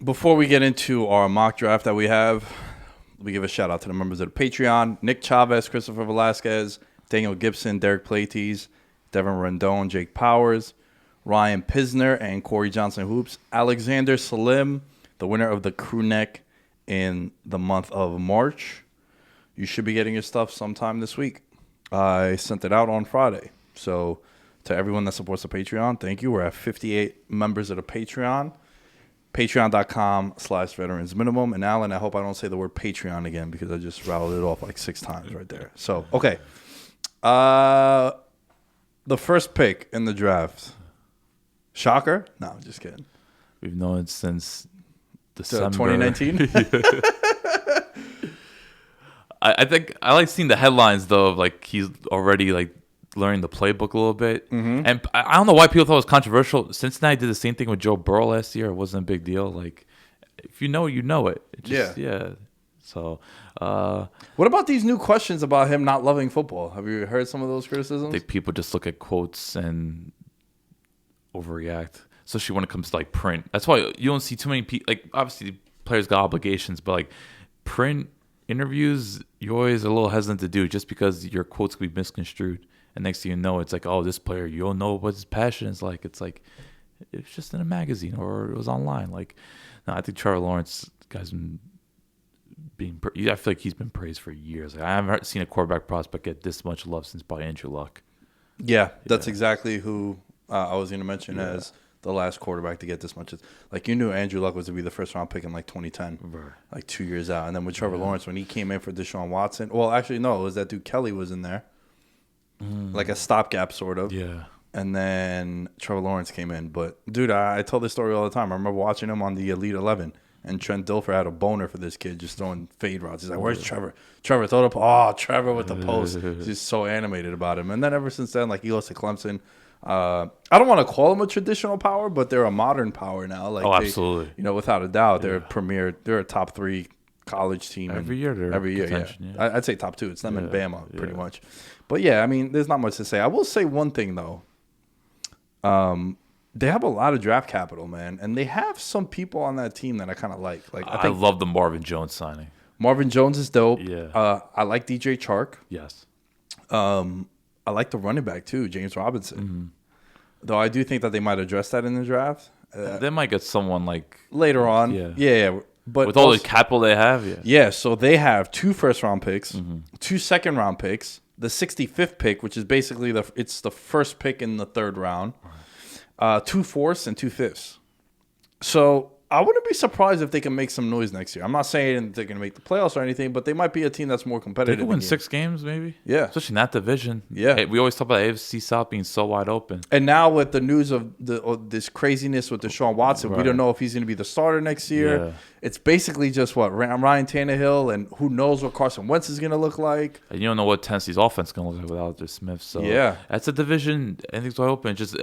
Before we get into our mock draft that we have, we give a shout out to the members of the Patreon: Nick Chavez, Christopher Velasquez, Daniel Gibson, Derek Plates, Devin Rendon, Jake Powers, Ryan Pisner, and Corey Johnson Hoops. Alexander Salim, the winner of the crew neck in the month of March. You should be getting your stuff sometime this week. I sent it out on Friday. So to everyone that supports the Patreon, thank you. We're at 58 members of the Patreon. Patreon.com/veteransminimum. And Alan, I hope I don't say the word Patreon again because I just rattled it off like 6 times right there. So, okay. The first pick in the draft. Shocker? No, just kidding. We've known it since December 2019. I think I like seeing the headlines though of like he's already like learning the playbook a little bit. Mm-hmm. And I don't know why people thought it was controversial. Cincinnati did the same thing with Joe Burrow last year. It wasn't a big deal. Like if you know it, you know it. Yeah. So what about these new questions about him not loving football? Have you heard some of those criticisms? I think people just look at quotes and overreact, especially when it comes to like print. That's why you don't see too many people. Like obviously players got obligations, but like print interviews, you're always a little hesitant to do just because your quotes could be misconstrued. And next thing you know, it's like, oh, this player, you don't know what his passion is like. It's like, it's just in a magazine or it was online. Like, no, I think Trevor Lawrence, guy's been I feel like he's been praised for years. Like, I haven't seen a quarterback prospect get this much love since probably Andrew Luck. Yeah, that's exactly who I was going to mention as the last quarterback to get this much. Like, you knew Andrew Luck was to be the first round pick in like 2010, like 2 years out. And then with Trevor Lawrence, when he came in for Desean Watson, well, actually, no, it was that dude Kelly was in there. Like a stopgap sort of. Yeah. And then Trevor Lawrence came in. But, dude, I tell this story all the time. I remember watching him on the Elite 11. And Trent Dilfer had a boner for this kid just throwing fade routes. He's like, where's Trevor? Trevor, throw the post. Oh, Trevor with the post. He's just so animated about him. And then ever since then, like, he goes to Clemson. I don't want to call them a traditional power, but they're a modern power now. Like, absolutely. You know, without a doubt, they're a premier. They're a top 3 college team. Every year. Yeah. I'd say top 2. It's them and Bama, pretty much. But, yeah, I mean, there's not much to say. I will say one thing, though. They have a lot of draft capital, man. And they have some people on that team that I kind of like. I love the Marvin Jones signing. Marvin Jones is dope. Yeah. I like DJ Chark. Yes. I like the running back, too, James Robinson. Mm-hmm. Though I do think that they might address that in the draft. They might get someone like... later on. Yeah. But with all the capital they have, Yeah, so they have 2 first-round picks, 2 second-round picks, the 65th pick, which is basically it's the first pick in the 3rd round, 2 fourths and 2 fifths. So I wouldn't be surprised if they can make some noise next year. I'm not saying they're going to make the playoffs or anything, but they might be a team that's more competitive. They could win 6 games, maybe. Yeah. Especially in that division. Yeah. Hey, we always talk about AFC South being so wide open. And now with the news of this craziness with Desean Watson, we don't know if he's going to be the starter next year. Yeah. It's basically just Ryan Tannehill, and who knows what Carson Wentz is going to look like. And you don't know what Tennessee's offense is going to look like without their Smith. So that's a division. Anything's wide open. Just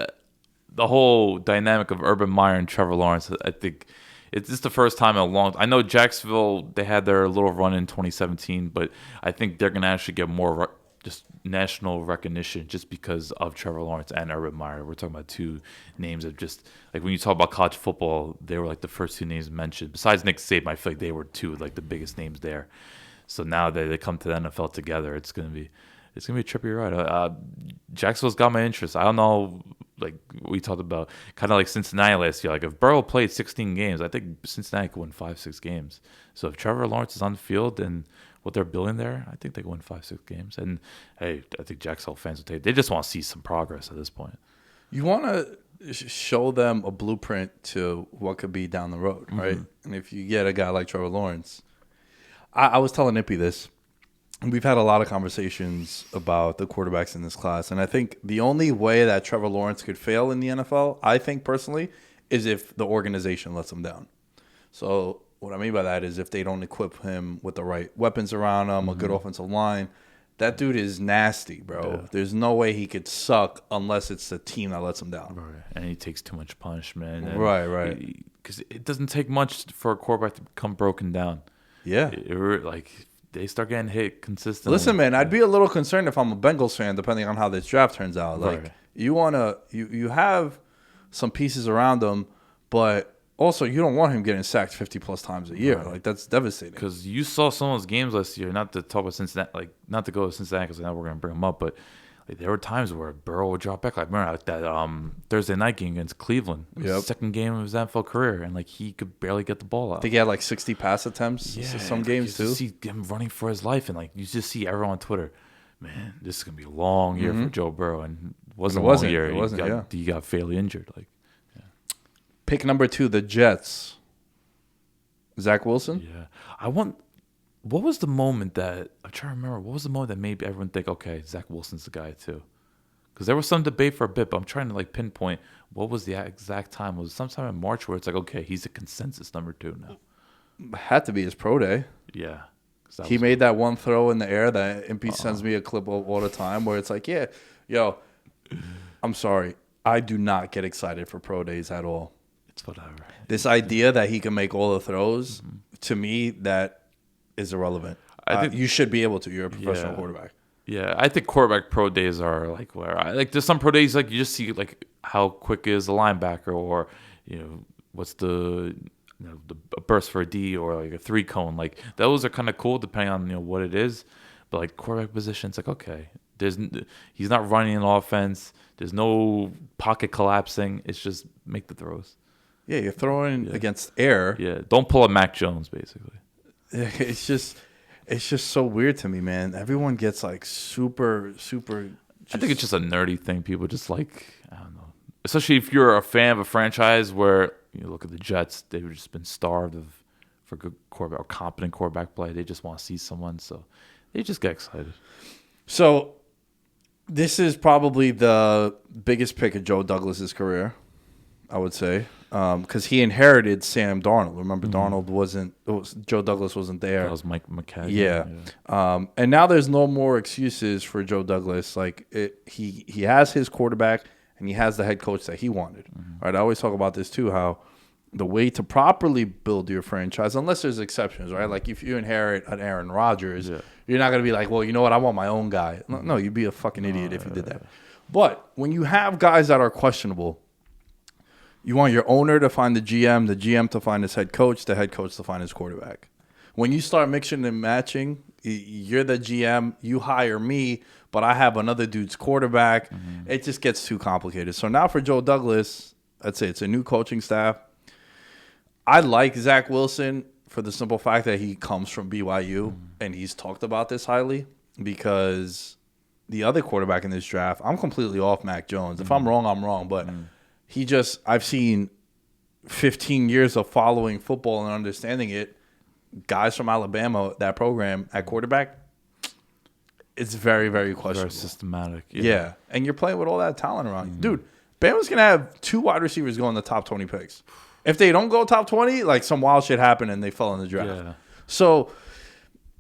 the whole dynamic of Urban Meyer and Trevor Lawrence, I think it's just the first time in a long time. I know Jacksonville, they had their little run in 2017, but I think they're going to actually get more just national recognition just because of Trevor Lawrence and Urban Meyer. We're talking about 2 names of just, like when you talk about college football, they were like the first 2 names mentioned. Besides Nick Saban, I feel like they were 2 like the biggest names there. So now they come to the NFL together, it's going to be a trippy ride. Jacksonville's got my interest. I don't know, like we talked about, kind of like Cincinnati last year. Like if Burrow played 16 games, I think Cincinnati could win 5-6 games. So if Trevor Lawrence is on the field and what they're building there, I think they can win 5-6 games. And hey, I think Jacksonville fans will take. They just want to see some progress at this point. You want to show them a blueprint to what could be down the road, right? Mm-hmm. And if you get a guy like Trevor Lawrence, I was telling Nippy this. We've had a lot of conversations about the quarterbacks in this class, and I think the only way that Trevor Lawrence could fail in the NFL, I think personally, is if the organization lets him down. So what I mean by that is if they don't equip him with the right weapons around him, a good offensive line, that dude is nasty, bro. Yeah. There's no way he could suck unless it's the team that lets him down. Right, and he takes too much punishment. And right. Because it doesn't take much for a quarterback to become broken down. Yeah. They start getting hit consistently. Listen, man, I'd be a little concerned if I'm a Bengals fan, depending on how this draft turns out. Like, you have some pieces around them, but Also, you don't want him getting sacked 50-plus times a year. Right. Like, that's devastating. Because you saw some of those games last year, not to talk about Cincinnati, like, not to go to Cincinnati because I know we're going to bring them up, but like, there were times where Burrow would drop back. Like, remember like that Thursday night game against Cleveland? Yep. Second game of his NFL career, and like he could barely get the ball out. I think he had like 60 pass attempts some games, too. You see him running for his life, and like you just see everyone on Twitter, man, this is going to be a long year for Joe Burrow, and it wasn't a long year. He got fairly injured. Like, Pick number 2, the Jets. Zack Wilson? Yeah. What was the moment that, I'm trying to remember, what was the moment that made everyone think, okay, Zack Wilson's the guy too? Because there was some debate for a bit, but I'm trying to like pinpoint what was the exact time. Was it sometime in March where it's like, okay, he's a consensus number 2 now? Had to be his pro day. Yeah. He made that one throw in the air that MP sends me a clip of all the time where it's like, yeah, yo, I'm sorry. I do not get excited for pro days at all. It's whatever. This idea that he can make all the throws, to me, that is irrelevant. I think you should be able to. You're a professional quarterback. Yeah, I think quarterback pro days are like where there's some pro days like you just see like how quick is the linebacker, or what's the the burst for a D, or like a 3-cone. Like those are kind of cool depending on what it is. But like quarterback position, it's like okay, he's not running an offense. There's no pocket collapsing. It's just make the throws. Yeah, you're throwing against air. Yeah, don't pull a Mac Jones, basically. It's just so weird to me, man. Everyone gets like super. I think it's just a nerdy thing. People just like, I don't know. Especially if you're a fan of a franchise where you look at the Jets, they've just been starved for good quarterback or competent quarterback play. They just want to see someone, so they just get excited. So this is probably the biggest pick of Joe Douglas's career, I would say. Because he inherited Sam Darnold. Remember, Joe Douglas wasn't there. That was Mike McCagnon. Yeah. And now there's no more excuses for Joe Douglas. Like he has his quarterback and he has the head coach that he wanted. Right? I always talk about this too, how the way to properly build your franchise, unless there's exceptions, right? Like if you inherit an Aaron Rodgers, you're not going to be like, well, you know what? I want my own guy. No, you'd be a fucking idiot if you did that. But when you have guys that are questionable, you want your owner to find the GM to find his head coach, the head coach to find his quarterback. When you start mixing and matching, you're the GM, you hire me, but I have another dude's quarterback. It just gets too complicated. So now for Joe Douglas, I'd say it's a new coaching staff. I like Zack Wilson for the simple fact that he comes from BYU, and he's talked about this highly, because the other quarterback in this draft, I'm completely off Mac Jones. If I'm wrong, I'm wrong, but I've seen 15 years of following football and understanding it. Guys from Alabama, that program at quarterback, it's very, very questionable. Very systematic. Yeah. And you're playing with all that talent around you. Dude, Bama's going to have 2 wide receivers go in the top 20 picks. If they don't go top 20, like some wild shit happened and they fell in the draft. Yeah. So,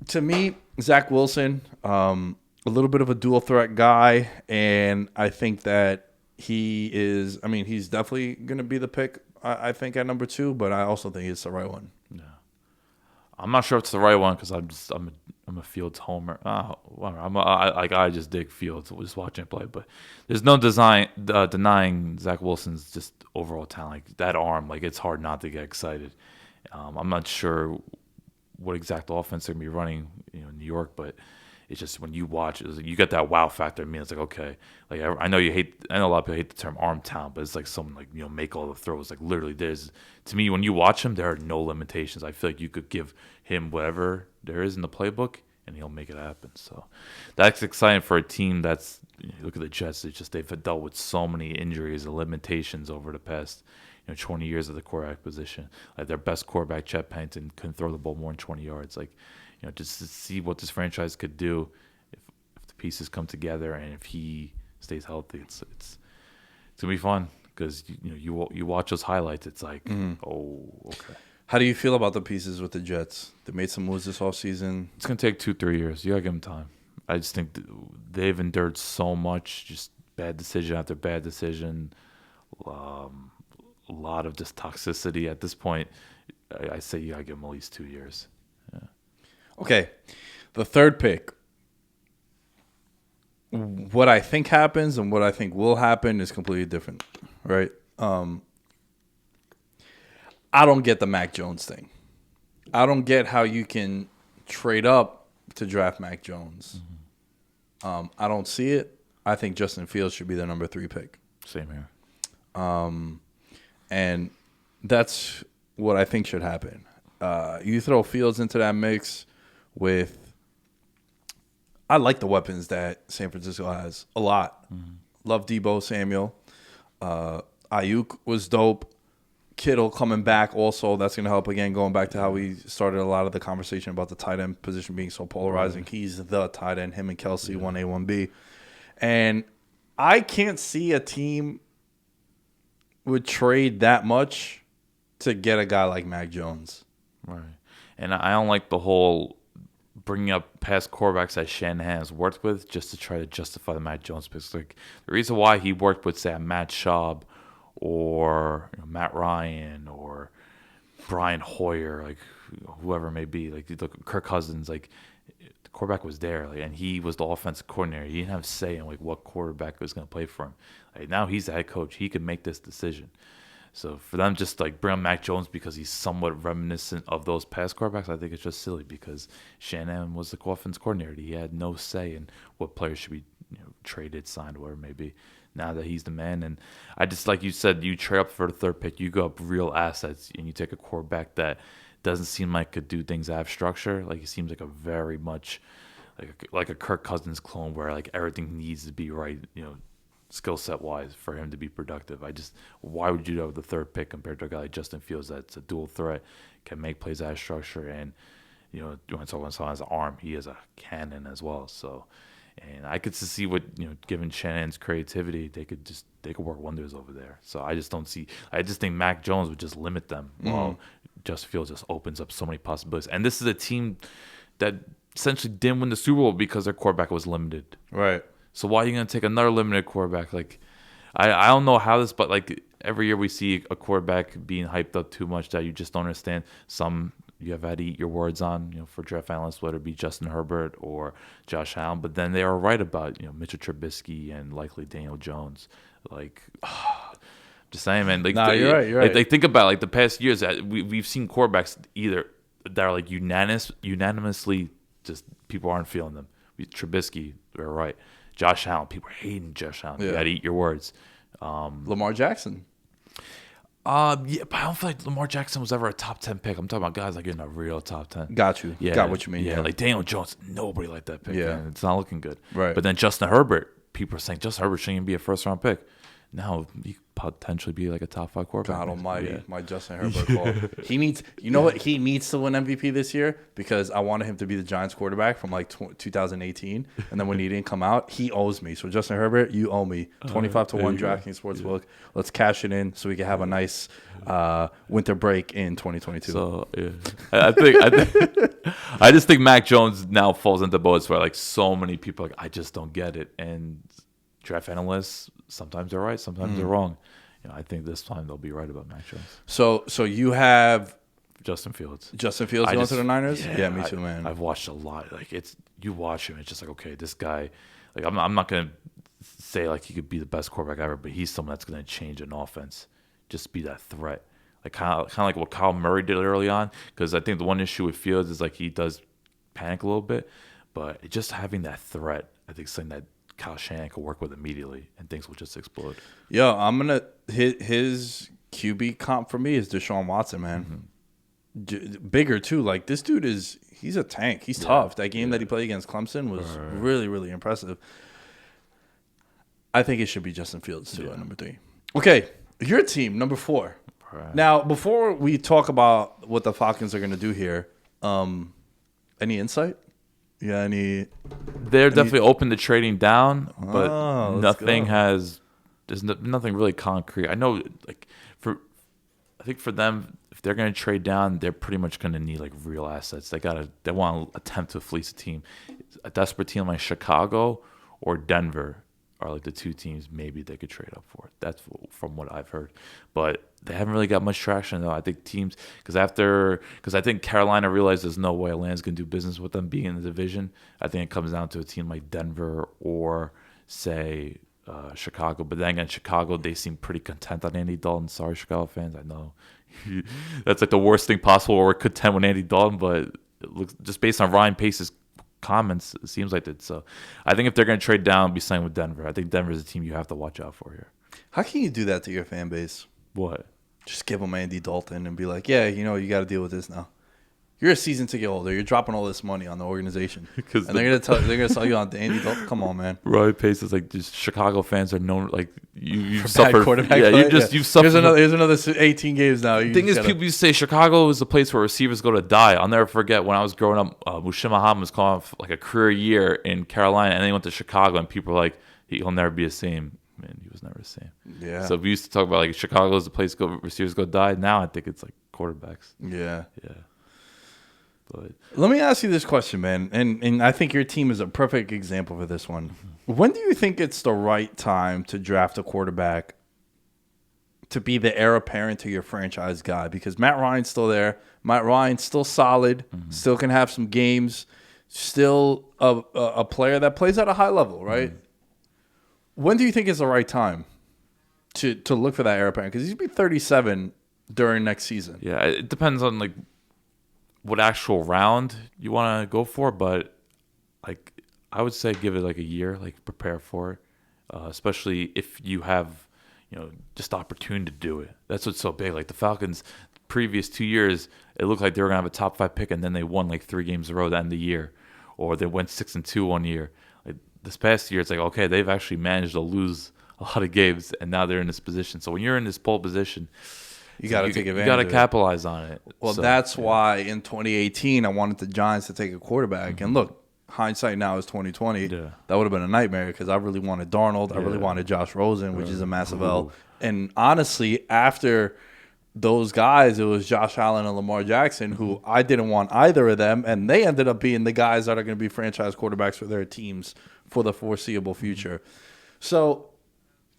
to me, Zack Wilson, a little bit of a dual threat guy, and I think that he's definitely going to be the pick, I think, at number 2, but I also think it's the right one. Yeah. I'm not sure if it's the right one because I'm a Fields homer. I just dig Fields just watching him play, but there's no denying Zack Wilson's just overall talent. Like that arm, like it's hard not to get excited. I'm not sure what exact offense they're gonna be running, in New York, but it's just when you watch, you get that wow factor. I mean, it's like okay, like I know a lot of people hate the term arm talent, but it's like someone like make all the throws. Like literally, to me when you watch him, there are no limitations. I feel like you could give him whatever there is in the playbook, and he'll make it happen. So that's exciting for a team that's. Look at the Jets. It's just they've dealt with so many injuries and limitations over the past 20 years of the quarterback position. Like their best quarterback, Chet Pennington, couldn't throw the ball more than 20 yards. Like just to see what this franchise could do if the pieces come together and if he stays healthy, it's gonna be fun because you watch those highlights. It's like oh okay. How do you feel about the pieces with the Jets? They made some moves this offseason. It's gonna take 2-3 years. You gotta give them time. I just think they've endured so much, just bad decision after bad decision, a lot of just toxicity at this point. I say you gotta give them at least 2 years. Yeah. Okay, the third pick. What I think happens and what I think will happen is completely different, right? I don't get the Mac Jones thing. I don't get how you can trade up to draft Mac Jones. I don't see it. I think Justin Fields should be the number 3 pick. Same here. And that's what I think should happen. You throw Fields into that mix with – I like the weapons that San Francisco has a lot. Love Debo Samuel. Ayuk was dope. Kittle coming back also. That's going to help again, going back to how we started a lot of the conversation about the tight end position being so polarizing. He's the tight end, him and Kelsey, 1A, 1B. And I can't see a team would trade that much to get a guy like Mac Jones. Right. And I don't like the whole bringing up past quarterbacks that Shanahan has worked with just to try to justify the Mac Jones picks. Like, the reason why he worked with, say, Matt Schaub or Matt Ryan or Brian Hoyer, like whoever it may be, like Kirk Cousins, like the quarterback was there, like, and he was the offensive coordinator. He didn't have a say in like what quarterback was going to play for him. Like, now he's the head coach. He could make this decision. So for them just like bring on Mac Jones because he's somewhat reminiscent of those past quarterbacks, I think it's just silly because Shanahan was the offense coordinator. He had no say in what players should be traded, signed, whatever it may be. Now that he's the man, and I just, like you said, you trade up for the 3rd pick, you go up real assets, and you take a quarterback that doesn't seem like could do things out of structure. Like, he seems like a very much like a Kirk Cousins clone, where like everything needs to be right, skill set wise for him to be productive. Why would you have the 3rd pick compared to a guy like Justin Fields that's a dual threat, can make plays out of structure, and you want to talk about someone has an arm, he is a cannon as well. So. And I could see what, given Shanahan's creativity, they could work wonders over there. So I just think Mac Jones would just limit them while Justin Fields just opens up so many possibilities. And this is a team that essentially didn't win the Super Bowl because their quarterback was limited. Right. So why are you going to take another limited quarterback? Like, I don't know how this, but like every year we see a quarterback being hyped up too much that you just don't understand. Some you have had to eat your words on, for draft analysts, whether it be Justin Herbert or Josh Allen. But then they are right about, Mitchell Trubisky and likely Daniel Jones. Like, just saying, man. Like, you're right. Like, think about like the past years that we've seen quarterbacks either that are like unanimously just people aren't feeling them. Trubisky, they're right. Josh Allen, people are hating Josh Allen. You got to eat your words. Lamar Jackson. Yeah, but I don't feel like Lamar Jackson was ever a top 10 pick. I'm talking about guys like in a real top 10. Got you. Yeah, got what you mean. Yeah, like Daniel Jones, nobody liked that pick. Yeah, man. It's not looking good. Right. But then Justin Herbert, people are saying Justin Herbert shouldn't even be a 1st-round pick. Now he could potentially be like a top 5 quarterback. God almighty, my Justin Herbert call. He needs, what? He needs to win MVP this year because I wanted him to be the Giants quarterback from like 2018. And then when he didn't come out, he owes me. So Justin Herbert, you owe me 25-1 DraftKings Sportsbook. Let's cash it in so we can have a nice winter break in 2022. So yeah, I just think Mac Jones now falls into boats where like so many people are like, I just don't get it, and draft analysts, sometimes they're right, sometimes they're wrong. I think this time they'll be right about Mac Jones. So you have Justin Fields going to the Niners? Yeah, me too, man. I've watched a lot. Like, you watch him, it's just like, okay, this guy, like I'm not gonna say like he could be the best quarterback ever, but he's someone that's gonna change an offense, just be that threat. Like kind of like what Kyle Murray did early on, because I think the one issue with Fields is like he does panic a little bit, but just having that threat, I think something that Kyle Shanahan could work with immediately, and things will just explode. Yo, I'm gonna hit his QB comp for me is Desean Watson, man. Bigger too. Like, this dude he's a tank. He's tough. That game that he played against Clemson was really, really impressive. I think it should be Justin Fields too at number 3. Okay, your team, number 4. Right. Now, before we talk about what the Falcons are gonna do here, any insight? Yeah, They're definitely open to trading down, but there's nothing really concrete. I know, like, I think for them, if they're going to trade down, they're pretty much going to need like real assets. They want to attempt to fleece a team. A desperate team like Chicago or Denver are like the 2 teams maybe they could trade up for. That's from what I've heard, but they haven't really got much traction though. I think teams because I think Carolina realized there's no way Atlanta's gonna do business with them being in the division. I think it comes down to a team like Denver or say Chicago. But then again, Chicago, they seem pretty content on Andy Dalton. Sorry, Chicago fans. I know that's like the worst thing possible, or it could contend with Andy Dalton. But it looks, just based on Ryan Pace's comments, it seems like it. So I think if they're going to trade down, be signed with Denver. I think Denver is a team you have to watch out for here. How can you do that to your fan base? What? Just give them Andy Dalton and be like, yeah, you got to deal with this now. You're a season ticket holder. You're dropping all this money on the organization, and they're gonna sell you on Andy Dalton. Come on, man. Ryan Pace is like, just Chicago fans are known like you've suffered. You've suffered. Here's another 18 games now. The thing is, people used to say Chicago is the place where receivers go to die. I'll never forget when I was growing up, Mushima Muhammad was calling like a career year in Carolina, and then he went to Chicago, and people were like, he'll never be the same. Man, he was never the same. Yeah. So we used to talk about like Chicago is the place receivers go die. Now I think it's like quarterbacks. Yeah. Yeah. But let me ask you this question, man, and I think your team is a perfect example for this one. When do you think it's the right time to draft a quarterback to be the heir apparent to your franchise guy? Because Matt Ryan's still there. Matt Ryan's still solid, still can have some games, still a player that plays at a high level, right? When do you think is the right time to look for that heir apparent? Because he's going to be 37 during next season. Yeah, it depends on like what actual round you want to go for, but like I would say give it like a year, like prepare for it, especially if you have, just the opportunity to do it. That's what's so big. Like the Falcons, previous 2 years, it looked like they were gonna have a top 5 pick, and then they won like 3 games in a row at the end of the year, or they went 6-2 one year. Like this past year, it's like okay, they've actually managed to lose a lot of games, and now they're in this position. So when you're in this pole position, you got to take advantage. You got to capitalize on it. Well, that's why in 2018 I wanted the Giants to take a quarterback. And look, hindsight now is 2020. Yeah. That would have been a nightmare because I really wanted Darnold. I really wanted Josh Rosen, which is a massive L. And honestly, after those guys, it was Josh Allen and Lamar Jackson, who I didn't want either of them, and they ended up being the guys that are going to be franchise quarterbacks for their teams for the foreseeable future. So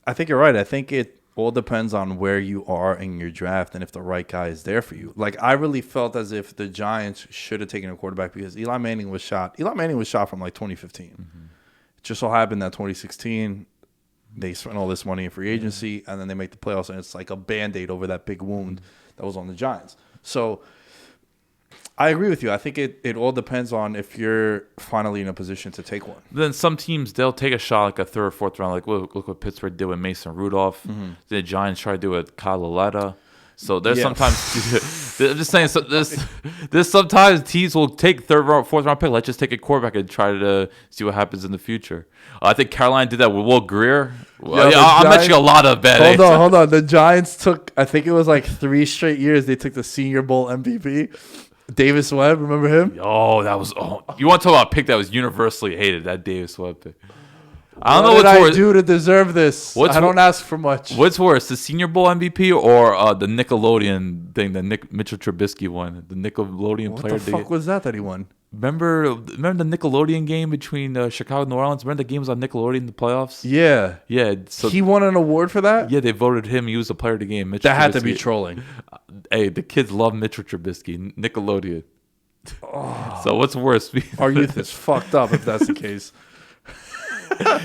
I think you're right. I think it all depends on where you are in your draft and if the right guy is there for you. Like, I really felt as if the Giants should have taken a quarterback because Eli Manning was shot. Eli Manning was shot from like 2015. It just so happened that 2016, they spent all this money in free agency, and then they make the playoffs, and it's like a Band-Aid over that big wound that was on the Giants. So I agree with you. I think it all depends on if you're finally in a position to take one. Then some teams, they'll take a shot like a 3rd or 4th round. Like, look what Pittsburgh did with Mason Rudolph. The Giants try to do it with Kyle Lauletta. So there's sometimes I'm just saying. So there's sometimes teams will take 3rd round, 4th round pick. Let's just take a quarterback and try to see what happens in the future. I think Carolina did that with Will Greer. I'm mentioning a lot of bad. Hold on. The Giants took, I think it was like 3 straight years. They took the Senior Bowl MVP. Davis Webb, remember him? Oh, that was. Oh, you want to talk about a pick that was universally hated? That Davis Webb pick. I don't know what I do to deserve this. I don't ask for much. What's worse, the Senior Bowl MVP or the Nickelodeon thing that Mitchell Trubisky won? The Nickelodeon player. What the fuck was that he won? Remember the Nickelodeon game between Chicago and New Orleans? Remember the game was on Nickelodeon in the playoffs? Yeah. Yeah. So he won an award for that? Yeah, they voted him. He was the player of the game. That had to be trolling. Hey, the kids love Mitchell Trubisky. Nickelodeon. Oh. So what's worse? Our youth is fucked up if that's the case.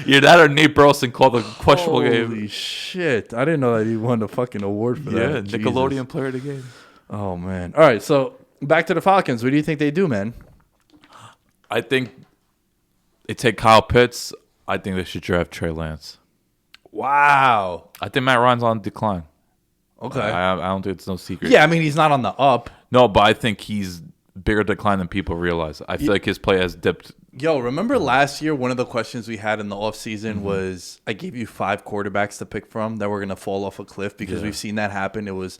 Yeah, that or Nate Burleson called a questionable game. Holy shit. I didn't know that he won a fucking award for that. Yeah, Nickelodeon player of the game. Oh, man. All right, so back to the Falcons. What do you think they do, man? I think they take Kyle Pitts. I think they should draft Trey Lance. Wow. I think Matt Ryan's on decline. Okay. I don't think it's no secret. Yeah, I mean, he's not on the up. No, but I think he's bigger decline than people realize. I feel like his play has dipped. Yo, remember last year, one of the questions we had in the offseason was, I gave you 5 quarterbacks to pick from that were going to fall off a cliff because we've seen that happen. It was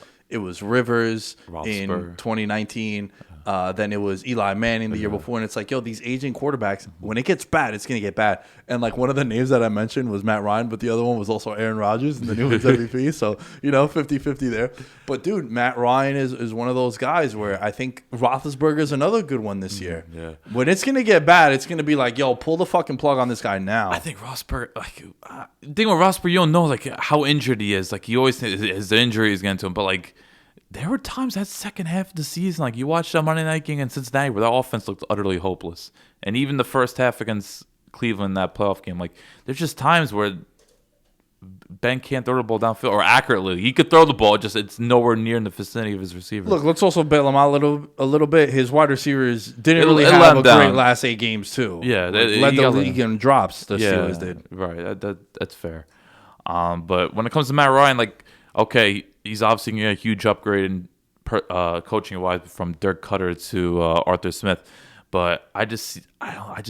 Rivers in 2019. Then it was Eli Manning the year before. And it's like, yo, these aging quarterbacks, when it gets bad, it's going to get bad. And like one of the names that I mentioned was Matt Ryan, but the other one was also Aaron Rodgers and the new MVP. So, 50-50 there. But, dude, Matt Ryan is one of those guys where I think Roethlisberger's another good one this year. Yeah. When it's going to get bad, it's going to be like, yo, pull the fucking plug on this guy now. I think Roethlisberger, the thing with Roethlisberger, you don't know like how injured he is. Like he always thinks his injury is getting to him, but like there were times that second half of the season, like you watched that Monday night game in Cincinnati where their offense looked utterly hopeless, and even the first half against Cleveland, that playoff game, like there's just times where Ben can't throw the ball downfield or accurately. He could throw the ball, just it's nowhere near in the vicinity of his receivers. Look, let's also bail him out a little bit. His wide receivers didn't really have a great last 8 games too. Yeah, led the league in drops. The Steelers did. Right, that's fair. But when it comes to Matt Ryan, like, okay, he's obviously getting a huge upgrade in coaching wise from Dirk Cutter to Arthur Smith. But I just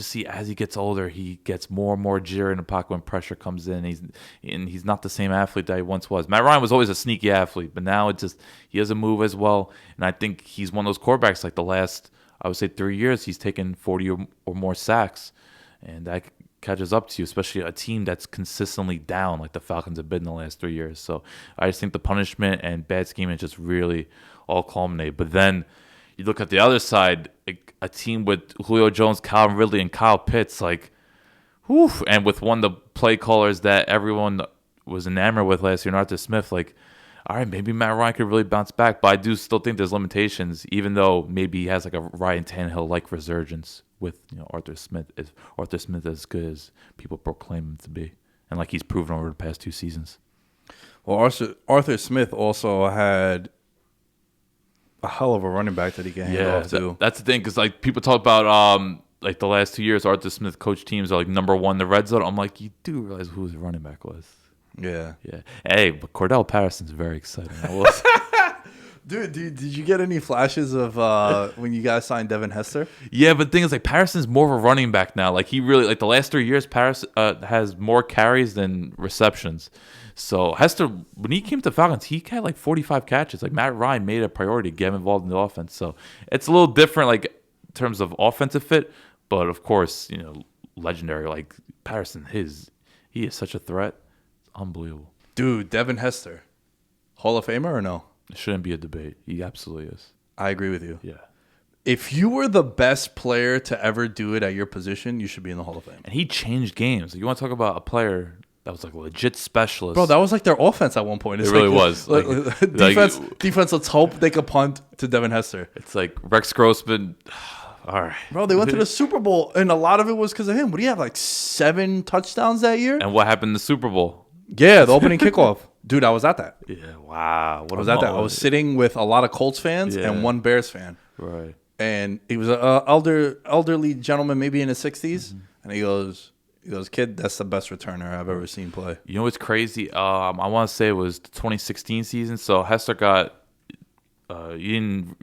see as he gets older, he gets more and more jittery in the pocket when pressure comes in. He's not the same athlete that he once was. Matt Ryan was always a sneaky athlete, but now he doesn't move as well. And I think he's one of those quarterbacks like the last, I would say, 3 years, he's taken 40 or more sacks, and that catches up to you, especially a team that's consistently down like the Falcons have been in the last 3 years. So I just think the punishment and bad scheming just really all culminate. But then you look at the other side, a team with Julio Jones, Calvin Ridley, and Kyle Pitts, like, whew, and with one of the play callers that everyone was enamored with last year, Arthur Smith, like, all right, maybe Matt Ryan could really bounce back, but I do still think there's limitations, even though maybe he has like a Ryan Tannehill-like resurgence with Arthur Smith. Is Arthur Smith as good as people proclaim him to be, and like he's proven over the past 2 seasons? Well, Arthur Smith also had a hell of a running back that he can hand off to. That's the thing, because like people talk about like the last 2 years, Arthur Smith coached teams are like number 1 in the red zone. I'm like, you do realize who his running back was? Yeah. Hey, but Cordell Patterson's very exciting. Dude, did you get any flashes of when you guys signed Devin Hester? Yeah, but the thing is, like, Patterson's more of a running back now. Like, he really, like, the last 3 years, Patterson has more carries than receptions. So Hester, when he came to Falcons, he had like 45 catches. Like, Matt Ryan made it a priority to get him involved in the offense. So it's a little different, like, in terms of offensive fit. But of course, legendary. Like, Patterson, he is such a threat. It's unbelievable. Dude, Devin Hester, Hall of Famer or no? It shouldn't be a debate. He absolutely is. I agree with you. Yeah. If you were the best player to ever do it at your position, you should be in the Hall of Fame. And he changed games. You want to talk about a player that was like a legit specialist. Bro, that was like their offense at one point. It really was. Defense, let's hope they could punt to Devin Hester. It's like Rex Grossman. All right. Bro, they went to the Super Bowl, and a lot of it was because of him. What do you have, like 7 touchdowns that year? And what happened in the Super Bowl? Yeah, the opening kickoff. Dude, I was at that. Yeah, wow. I was at that. I was sitting with a lot of Colts fans and one Bears fan. Right. And he was an elderly gentleman, maybe in his 60s. Mm-hmm. And he goes, kid, that's the best returner I've ever seen play. You know what's crazy? I want to say it was the 2016 season. So Hester he didn't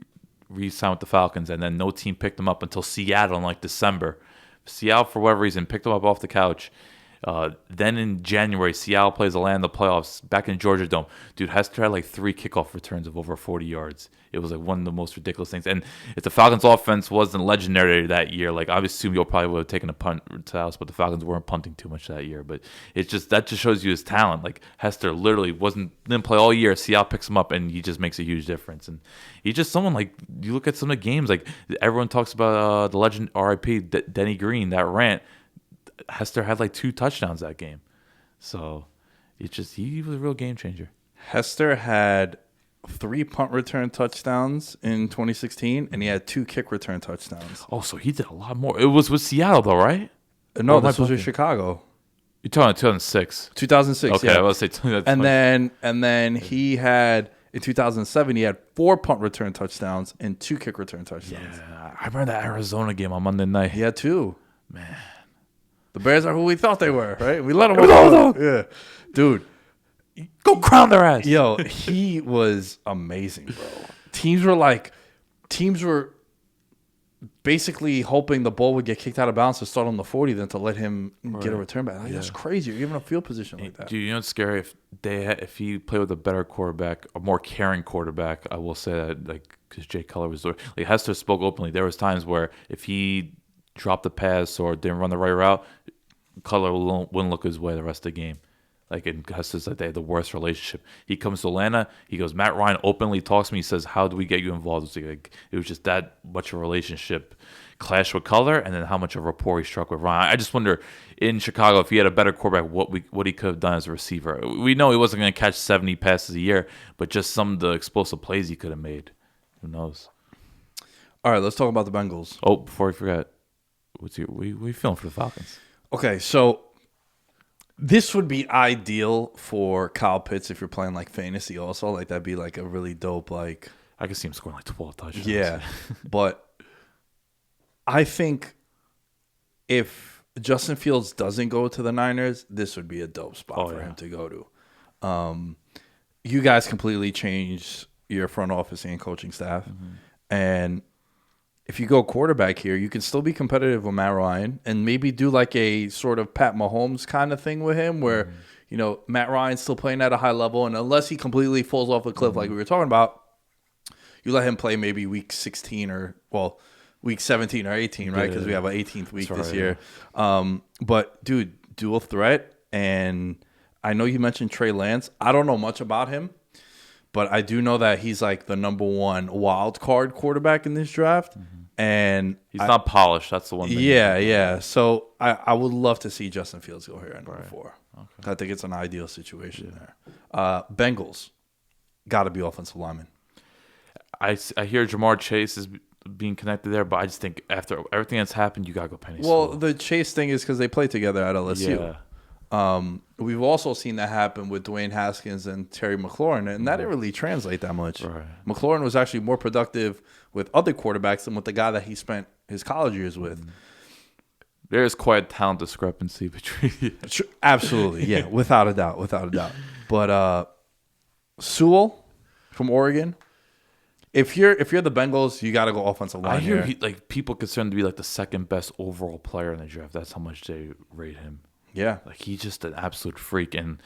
re-sign with the Falcons, and then no team picked him up until Seattle in like December. Seattle, for whatever reason, picked him up off the couch. Then in January, Seattle plays Atlanta in the playoffs back in Georgia Dome. Dude, Hester had like 3 kickoff returns of over 40 yards. It was like one of the most ridiculous things. And if the Falcons offense wasn't legendary that year, like I assume you'll probably would have taken a punt to the house, but the Falcons weren't punting too much that year. But that just shows you his talent. Like Hester literally didn't play all year. Seattle picks him up and he just makes a huge difference. And he's just someone, like, you look at some of the games, like everyone talks about the legend R.I.P. Denny Green, that rant. Hester had like 2 touchdowns that game. So he was a real game changer. Hester had 3 punt return touchdowns in 2016, and he had 2 kick return touchdowns. Oh, so he did a lot more. It was with Seattle, though, right? No, this was with Chicago. You're talking about 2006. 2006, okay, yeah. I was say and then he had, in 2007, he had 4 punt return touchdowns and 2 kick return touchdowns. Yeah, I remember that Arizona game on Monday night. He had 2. Man. The Bears are who we thought they were, right? We let them go. Yeah. Dude. Go crown their ass. Yo, he was amazing, bro. Teams were basically hoping the ball would get kicked out of bounds to start on the 40 than to let him get a return back. Like, that's crazy. You're giving a field position like that. Dude, you know what's scary? If he played with a better quarterback, a more caring quarterback, I will say that, like, because Jay Cutler was there. Like, Hester spoke openly. There was times where if he dropped the pass or didn't run the right route, Cutler wouldn't look his way the rest of the game. Like, in Hester's, like, they had the worst relationship. He comes to Atlanta. He goes, Matt Ryan openly talks to me. He says, how do we get you involved? It was just that much of a relationship clash with Cutler, and then how much of a rapport he struck with Ryan. I just wonder, in Chicago, if he had a better quarterback, what he could have done as a receiver. We know he wasn't going to catch 70 passes a year, but just some of the explosive plays he could have made. Who knows? All right, let's talk about the Bengals. Oh, before I forget, what are you feeling for the Falcons? Okay, so This would be ideal for Kyle Pitts if you're playing like fantasy also. Like that'd be like a really dope like I could see him scoring like 12 touchdowns. Yeah. But I think if Justin Fields doesn't go to the Niners, this would be a dope spot for him to go to. You guys completely changed your front office and coaching staff. And if you go quarterback here, you can still be competitive with Matt Ryan and maybe do like a sort of Pat Mahomes kind of thing with him where, you know, Matt Ryan's still playing at a high level. And unless he completely falls off a cliff like we were talking about, you let him play maybe week 16 or, well, week 17 or 18, right? Because we have an 18th week this year. But, dude, dual threat. And I know you mentioned Trey Lance. I don't know much about him. But I do know that he's like the number one wild card quarterback in this draft. And he's not polished. That's the one thing. Yeah. So I would love to see Justin Fields go here at number 4. Okay. I think it's an ideal situation there. Bengals, got to be offensive lineman. I hear Jamar Chase is being connected there, but I just think after everything that's happened, you got to go Penny Sewell. Well, the Chase thing is because they played together at LSU. Yeah. We've also seen that happen with Dwayne Haskins and Terry McLaurin, and that didn't really translate that much. Right. McLaurin was actually more productive with other quarterbacks than with the guy that he spent his college years with. There's quite a talent discrepancy between you. Absolutely, yeah, without a doubt. But Sewell from Oregon, if you're the Bengals, you got to go offensive line. I hear like people consider him to be like the second best overall player in the draft. That's how much they rate him. Yeah, like he's just an absolute freak, and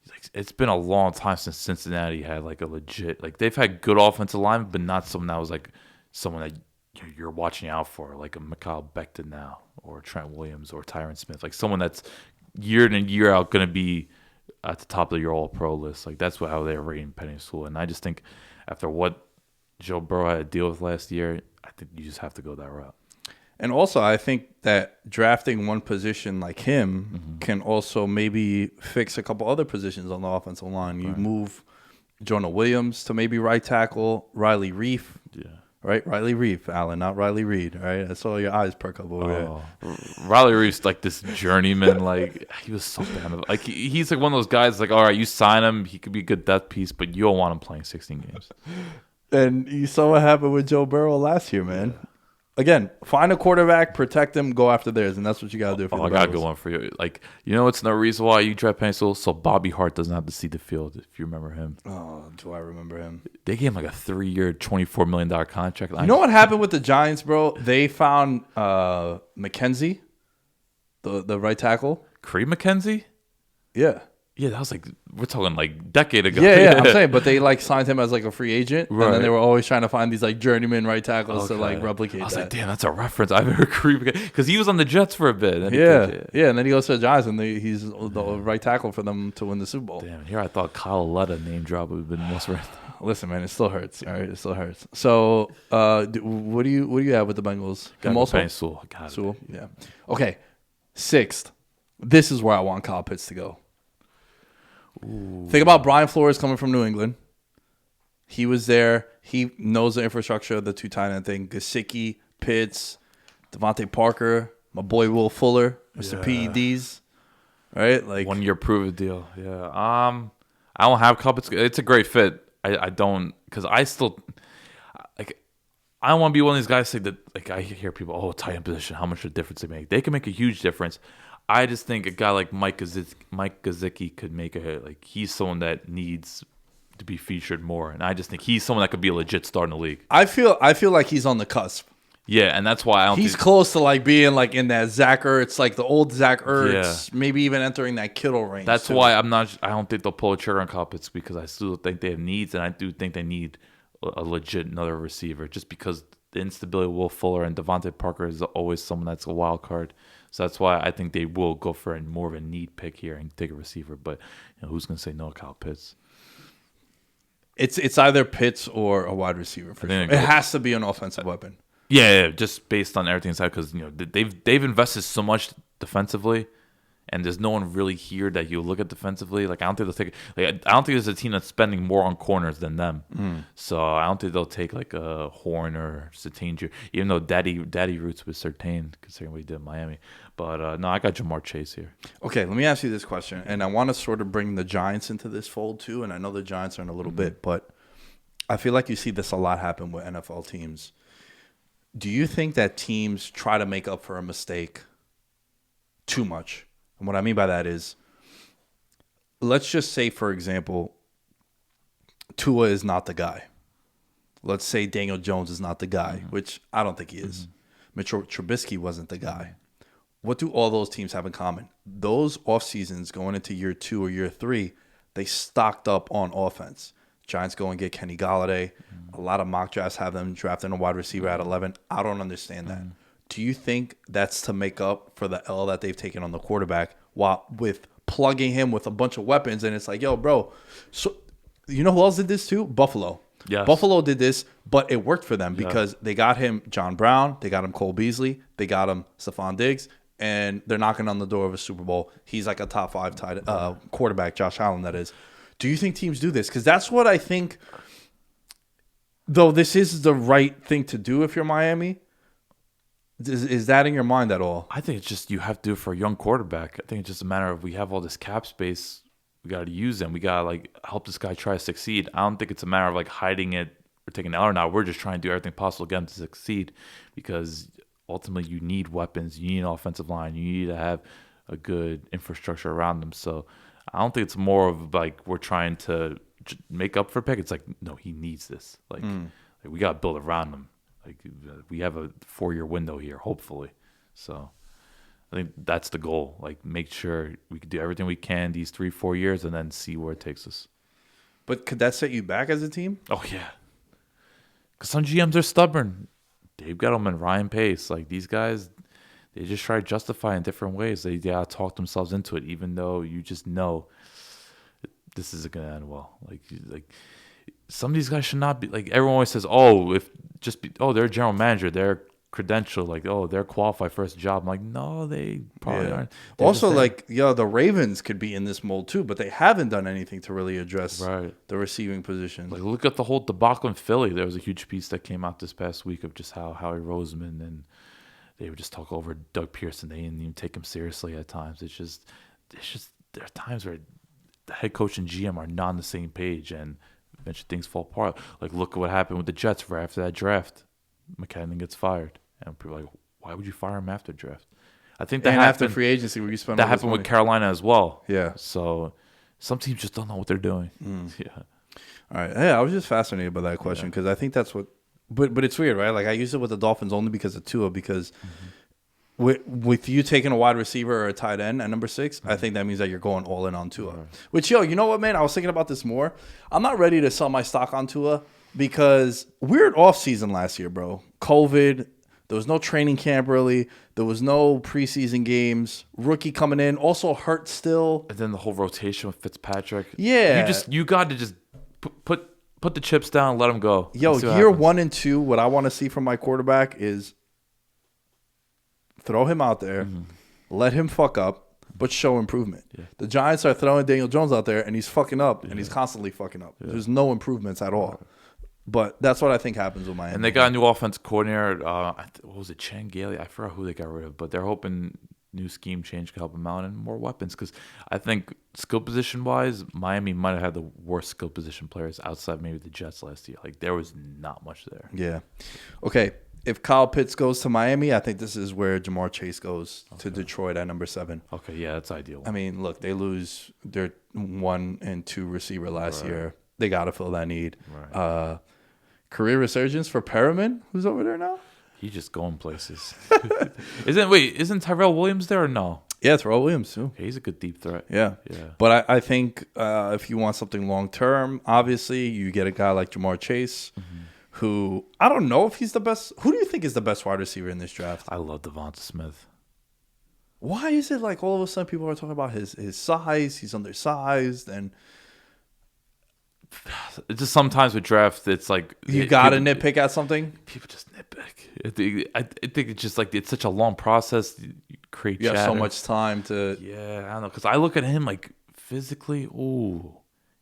like, it's been a long time since Cincinnati had like a legit like they've had good offensive linemen, but not someone that was like someone that you're watching out for, like a Mikhail Becton now, or Trent Williams, or Tyron Smith, like someone that's year in and year out going to be at the top of your All-Pro list. Like that's how they're rating Penny Sewell, and I just think after what Joe Burrow had to deal with last year, I think you just have to go that route. And also, I think that drafting one position like him can also maybe fix a couple other positions on the offensive line. You move Jonah Williams to maybe right tackle, Riley Reif. Yeah. Right? Riley Reif, Allen, not Riley Reid, right? I saw your eyes perk up over there. Riley Reif's like this journeyman. Like, he was so bad. Like, he's like one of those guys, like, all right, you sign him, he could be a good depth piece, but you don't want him playing 16 games. And you saw what happened with Joe Burrow last year, man. Yeah. Again, find a quarterback, protect him, go after theirs, and that's what you got to do for the Bengals. I got a good one for you. Like, you know what's no reason why you draft Penny Sewell? So Bobby Hart doesn't have to see the field, if you remember him. Oh, do I remember him? They gave him like a 3-year, $24 million contract. You know what happened with the Giants, bro? They found McKenzie, the right tackle. Creed McKenzie? Yeah. Yeah, that was like, we're talking like a decade ago. Yeah, I'm saying, but they like signed him as like a free agent, right. And then they were always trying to find these like journeyman right tackles to like replicate that. I was like, damn, that's a reference. I've heard Creed because he was on the Jets for a bit. And and then he goes to the Giants, and he's the right tackle for them to win the Super Bowl. Damn, here I thought Kyle Letta name drop would have been most right. Listen, man, it still hurts. All right, it still hurts. So, what do you have with the Bengals? Sewell. Yeah. Okay, 6th. This is where I want Kyle Pitts to go. Ooh. Think about Brian Flores coming from New England. He was there. He knows the infrastructure of the two tight end thing. Gesicki, Pitts, Devontae Parker, my boy Will Fuller, Mr. PEDs. Right? Like 1-year prove-it deal. Yeah. I don't have Kyle Pitts. It's a great fit. I don't, because I still like. I don't want to be one of these guys say that. Like, I hear people, tight end position, how much of a difference they make. They can make a huge difference. I just think a guy like Mike Gesicki could make he's someone that needs to be featured more, and I just think he's someone that could be a legit star in the league. I feel like he's on the cusp. Yeah, and that's why I don't. He's close to like being like in that Zach Ertz, like the old Zach Ertz, maybe even entering that Kittle range. That's why I'm not. I don't think they'll pull a trigger on Kyle Pitts because I still think they have needs, and I do think they need a legit another receiver, just because the instability of Will Fuller and Devontae Parker is always someone that's a wild card. So that's why I think they will go for more of a need pick here and take a receiver. But who's going to say no to Kyle Pitts? It's either Pitts or a wide receiver for sure. It has to be an offensive weapon. Yeah, just based on everything inside, because they've invested so much defensively, and there's no one really here that you look at defensively. Like I don't think they'll take. Like I don't think there's a team that's spending more on corners than them. So I don't think they'll take like a Horn or Satinger, even though Daddy Roots was Surtain considering what he did in Miami. But no, I got Jamar Chase here. Okay, let me ask you this question, and I want to sort of bring the Giants into this fold too. And I know the Giants are in a little bit, but I feel like you see this a lot happen with NFL teams. Do you think that teams try to make up for a mistake too much? And what I mean by that is, let's just say, for example, Tua is not the guy. Let's say Daniel Jones is not the guy, which I don't think he is. Mitchell Trubisky wasn't the guy. What do all those teams have in common? Those off seasons going into year 2 or year 3, they stocked up on offense. Giants go and get Kenny Golladay. A lot of mock drafts have them drafting a wide receiver at 11. I don't understand that. Do you think that's to make up for the L that they've taken on the quarterback while with plugging him with a bunch of weapons? And it's like, yo, bro, so you know who else did this too? Buffalo. Yes. Buffalo did this, but it worked for them because they got him John Brown, they got him Cole Beasley, they got him Stephon Diggs, and they're knocking on the door of a Super Bowl. He's like a top 5 quarterback, Josh Allen, that is. Do you think teams do this? Because that's what I think, though this is the right thing to do if you're Miami. Is that in your mind at all? I think it's just you have to do it for a young quarterback. I think it's just a matter of we have all this cap space. We got to use them. We got to like help this guy try to succeed. I don't think it's a matter of like hiding it or taking an L or not. We're just trying to do everything possible to get him to succeed because ultimately you need weapons. You need an offensive line. You need to have a good infrastructure around them. So I don't think it's more of like we're trying to make up for pick. It's like, no, he needs this. Like we got to build around him. Like we have a 4-year window here, hopefully. So I think that's the goal. Like make sure we can do everything we can these 3-4 years and then see where it takes us. But could that set you back as a team? Oh, yeah. Because some GMs are stubborn. Dave Gettleman, Ryan Pace, like these guys, they just try to justify in different ways. They gotta talk themselves into it, even though you just know this isn't gonna end well. Like some of these guys should not be like. Everyone always says, they're a general manager, they're credentialed, like they're qualified for this job. I'm like, no, they probably aren't. They're also, like, the Ravens could be in this mold too, but they haven't done anything to really address the receiving position. Like, look at the whole debacle in Philly. There was a huge piece that came out this past week of just how Howie Roseman and they would just talk over Doug Pearson. They didn't even take him seriously at times. It's just there are times where the head coach and GM are not on the same page, and eventually things fall apart. Like, look at what happened with the Jets right after that draft. McKinnon gets fired, and people are like, why would you fire him after draft? I think that after free agency where you spend that happened with Carolina as well. Yeah. So some teams just don't know what they're doing. Yeah. All right. Yeah, I was just fascinated by that question because I think that's what. But it's weird, right? Like I use it with the Dolphins only because of Tua. Because with you taking a wide receiver or a tight end at number 6, I think that means that you're going all in on Tua. Which, you know what, man? I was thinking about this more. I'm not ready to sell my stock on Tua because weird off season last year, bro. COVID. There was no training camp really. There was no preseason games. Rookie coming in, also hurt still. And then the whole rotation with Fitzpatrick. Yeah. You got to just put the chips down and let him go. Yo, year 1 and 2, what I want to see from my quarterback is throw him out there, let him fuck up, but show improvement. Yeah. The Giants are throwing Daniel Jones out there, and he's fucking up, and he's constantly fucking up. Yeah. There's no improvements at all. But that's what I think happens with Miami. And they got a new offense coordinator. What was it, Chan Gailey? I forgot who they got rid of, but they're hoping new scheme change can help them out and more weapons. Because I think skill position wise, Miami might have had the worst skill position players outside maybe the Jets last year. Like there was not much there. Yeah. Okay. If Kyle Pitts goes to Miami, I think this is where Jamar Chase goes to Detroit at number 7. Okay, yeah, that's ideal. I mean, look, they lose their 1 and 2 receiver last year. They got to fill that need. Right. Career resurgence for Perriman, who's over there now? He's just going places. Isn't Tyrell Williams there or no? Yeah, Tyrell Williams too. Yeah, he's a good deep threat. Yeah. But I think if you want something long term, obviously you get a guy like Jamar Chase, who I don't know if he's the best. Who do you think is the best wide receiver in this draft? I love Devonta Smith. Why is it like all of a sudden people are talking about his size? He's undersized and. It's just sometimes with draft, it's like you got to nitpick at something. People just nitpick. I think it's just like it's such a long process. create You chatter. have so much time to. Yeah, I don't know. Because I look at him like physically,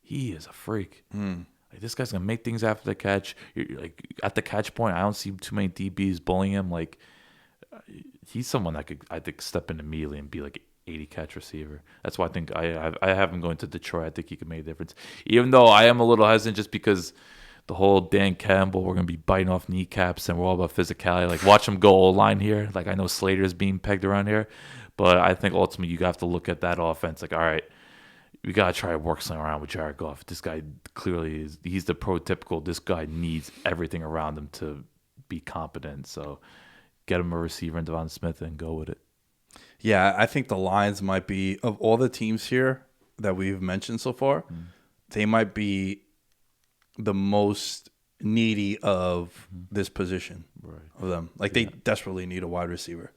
he is a freak. Like, this guy's going to make things after the catch. You're, like, at the catch point, I don't see too many DBs bullying him. Like, he's someone that could, I think, step in immediately and be like 80 catch receiver. That's why I think I have him going to Detroit. I think he can make a difference. Even though I am a little hesitant just because the whole Dan Campbell, we're going to be biting off kneecaps and we're all about physicality. Like, watch him go O-line here. Like, I know Slater's being pegged around here. But I think ultimately you have to look at that offense. Like, all right, we got to try to work something around with Jared Goff. This guy clearly is, he's the prototypical, this guy needs everything around him to be competent. So get him a receiver in Devon Smith and go with it. Yeah, I think the Lions might be, of all the teams here that we've mentioned so far, they might be the most needy of this position of them. Like, they desperately need a wide receiver.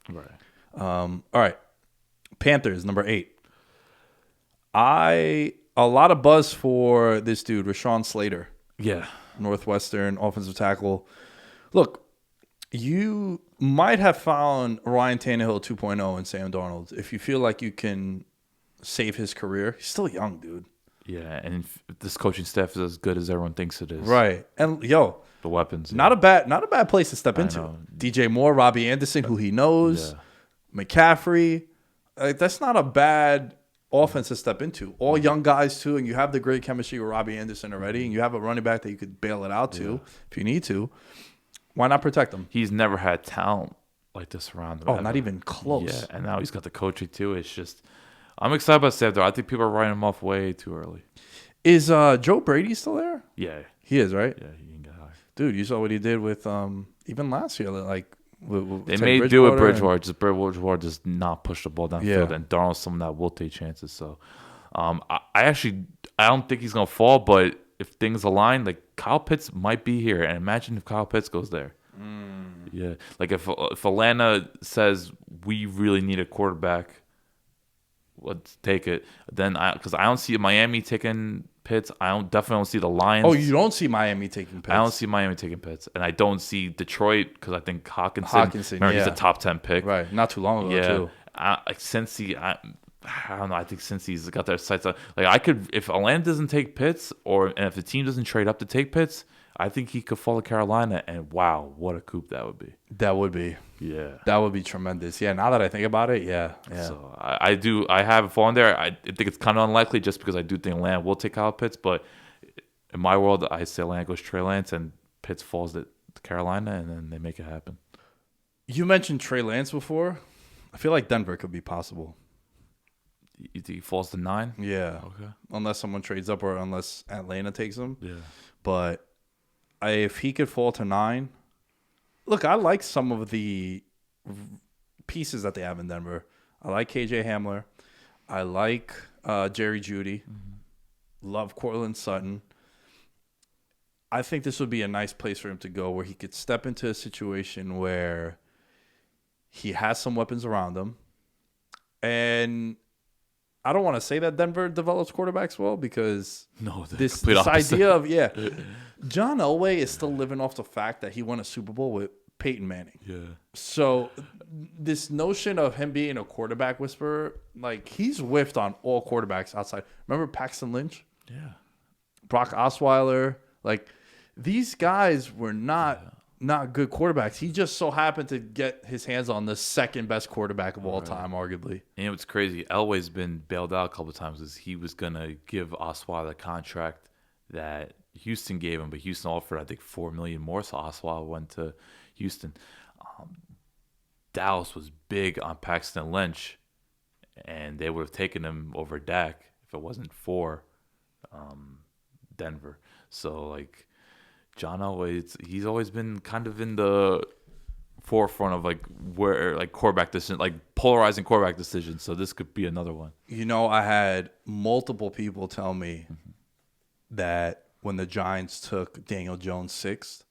Right. All right. Panthers, number 8. A lot of buzz for this dude, Rashawn Slater. Yeah. Northwestern offensive tackle. Look, you might have found Ryan Tannehill 2.0 in Sam Darnold if you feel like you can save his career. He's still young, dude. Yeah, and this coaching staff is as good as everyone thinks it is. Right. And, the weapons. Not a bad place to step into. DJ Moore, Robbie Anderson, who he knows, McCaffrey. That's not a bad offense to step into. All young guys, too, and you have the great chemistry with Robbie Anderson already, and you have a running back that you could bail it out to if you need to. Why not protect him? He's never had talent like this around him. Oh, ever. Not even close. Yeah, and now he's got the coaching, too. It's just, I'm excited about Sam Darnold. I think people are writing him off way too early. Is Joe Brady still there? Yeah. He is, right? Yeah, he can get high. Dude, you saw what he did with, even last year, like, they may do it Bridgewater. Just Bridgewater does not push the ball downfield, and Darnold's someone that will take chances. So, I don't think he's gonna fall. But if things align, like Kyle Pitts might be here, and imagine if Kyle Pitts goes there. Yeah, like if Atlanta says we really need a quarterback, let's take it. Then because I don't see Miami taking Pitts. Definitely don't see the Lions. Oh, you don't see Miami taking Pitts? I don't see Miami taking Pitts, and I don't see Detroit because I think Hawkinson, he's a top 10 pick. Right, not too long ago too. Like Cincy, I don't know. I think Cincy's got their sights on. Like I could, if Atlanta doesn't take Pitts, and if the team doesn't trade up to take Pitts, I think he could fall to Carolina, and wow, what a coup that would be. That would be. Yeah. That would be tremendous. Yeah, now that I think about it, yeah. So I have it falling there. I think it's kind of unlikely just because I do think Atlanta will take Kyle Pitts, but in my world, I say Atlanta goes Trey Lance and Pitts falls to Carolina, and then they make it happen. You mentioned Trey Lance before. I feel like Denver could be possible. You think he falls to 9? Yeah. Okay. Unless someone trades up or unless Atlanta takes him. Yeah. But if he could fall to 9, look, I like some of the pieces that they have in Denver. I like KJ Hamler. I like Jerry Jeudy. Love Cortland Sutton. I think this would be a nice place for him to go where he could step into a situation where he has some weapons around him. And I don't want to say that Denver develops quarterbacks well because this idea of, John Elway is still living off the fact that he won a Super Bowl with Peyton Manning. Yeah. So this notion of him being a quarterback whisperer, like he's whiffed on all quarterbacks outside. Remember Paxton Lynch? Yeah. Brock Osweiler. Like these guys were not good quarterbacks. He just so happened to get his hands on the second best quarterback of all time, arguably. And it's crazy. Elway's been bailed out a couple of times because he was going to give Osweiler a contract that Houston gave him, but Houston offered, I think, $4 million more, so Osweiler went to Houston. Dallas was big on Paxton Lynch, and they would have taken him over Dak if it wasn't for Denver. So, like, John Elway, he's always been kind of in the forefront of quarterback decision, like polarizing quarterback decisions. So this could be another one. You know, I had multiple people tell me that when the Giants took Daniel Jones 6th,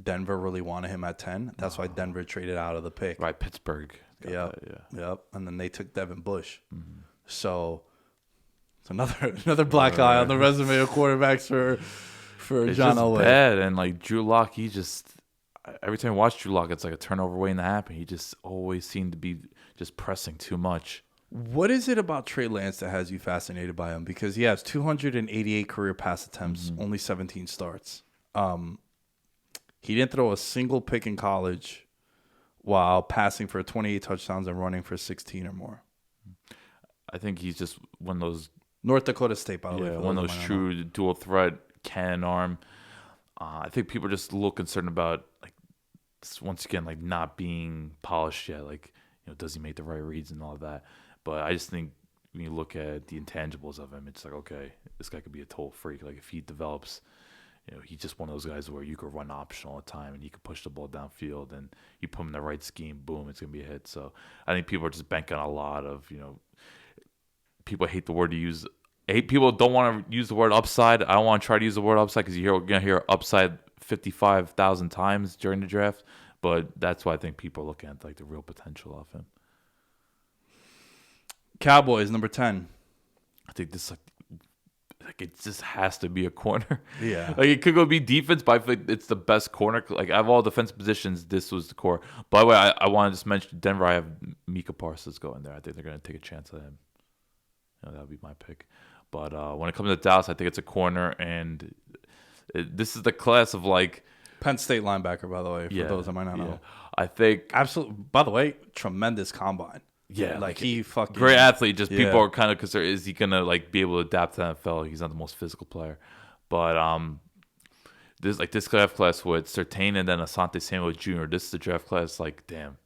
Denver really wanted him at 10. That's why Denver traded out of the pick. Right, Pittsburgh. Yep. And then they took Devin Bush. So it's another black eye on the resume of quarterbacks for it's John just Elway. Bad, and like Drew Lock, he just every time I watch Drew Lock, it's like a turnover waiting to happen. He just always seemed to be just pressing too much. What is it about Trey Lance that has you fascinated by him? Because he has 288 career pass attempts, only 17 starts. He didn't throw a single pick in college while passing for 28 touchdowns and running for 16 or more. I think he's just one of those North Dakota State, by the way. One of those true dual threat cannon arm. I think people are just a little concerned about, like, once again, like, not being polished yet. Like, does he make the right reads and all of that? But I just think when you look at the intangibles of him, it's like, okay, this guy could be a total freak. Like, if he develops, he's just one of those guys where you could run option all the time and you could push the ball downfield, and you put him in the right scheme, boom, it's going to be a hit. So I think people are just banking on a lot of, people hate the word to use. People don't want to use the word upside. I don't want to try to use the word upside because you're going to hear upside 55,000 times during the draft. But that's why I think people are looking at, like, the real potential of him. Cowboys, number 10. I think this, like it just has to be a corner. Yeah. Like, it could go be defense, but I feel like it's the best corner. Like, out of all defensive positions, this was the core. By the way, I want to just mention Denver. I have Micah Parsons going there. I think they're going to take a chance on him. That would be my pick. But when it comes to Dallas, I think it's a corner, and this is the class of, like, Penn State linebacker, by the way, for those that might not know. I think absolutely. By the way, tremendous combine. Yeah, like he fucking great athlete. Just people are kind of concerned, is he gonna, like, be able to adapt to the NFL? He's not the most physical player, but this draft class with Surtain and then Asante Samuel Jr. This is the draft class. Like, damn,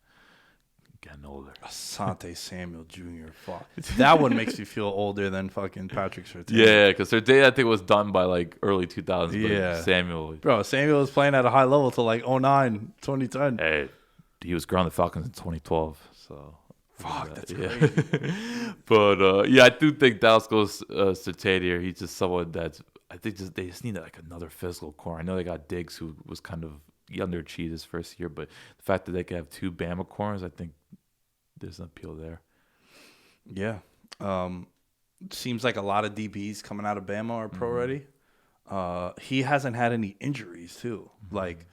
getting older. Asante Samuel Jr. Fuck, that one makes you feel older than fucking Patrick Surtain. Yeah, because Surtain, I think, was done by, like, early 2000s. Yeah, Samuel was playing at a high level till like 09, 2010. Hey, he was ground the Falcons in 2012. So. Fuck, that's crazy. But I do think Dallas goes Surtain here. He's just someone that's, I think, they just need, like, another physical corner. I know they got Diggs, who was kind of underachieved his first year, but the fact that they could have two Bama corners, I think there's an appeal there. Yeah. Seems like a lot of DBs coming out of Bama are pro ready. He hasn't had any injuries too. Like,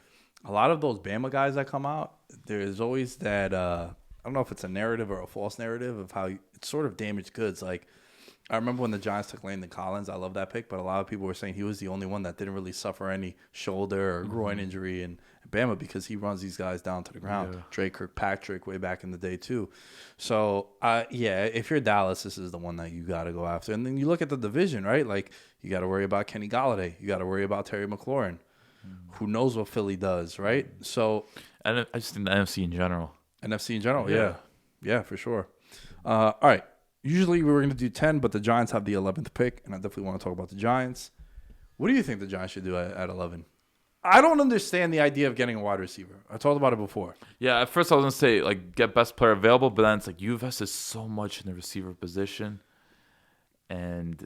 a lot of those Bama guys that come out, there's always that I don't know if it's a narrative or a false narrative of how it's sort of damaged goods. Like, I remember when the Giants took Landon Collins. I love that pick, but a lot of people were saying he was the only one that didn't really suffer any shoulder or groin injury in Bama because he runs these guys down to the ground. Yeah. Dre Kirkpatrick way back in the day too. So, if you're Dallas, this is the one that you got to go after. And then you look at the division, right? Like, you got to worry about Kenny Golladay. You got to worry about Terry McLaurin. Who knows what Philly does, right? So, and I just think the NFC in general. NFC in general, yeah, for sure. All right. Usually we were going to do 10, but the Giants have the 11th pick, and I definitely want to talk about the Giants. What do you think the Giants should do at 11? I don't understand the idea of getting a wide receiver. I talked about it before. Yeah, at first I was going to say, like, get best player available, but then it's like you invested so much in the receiver position, and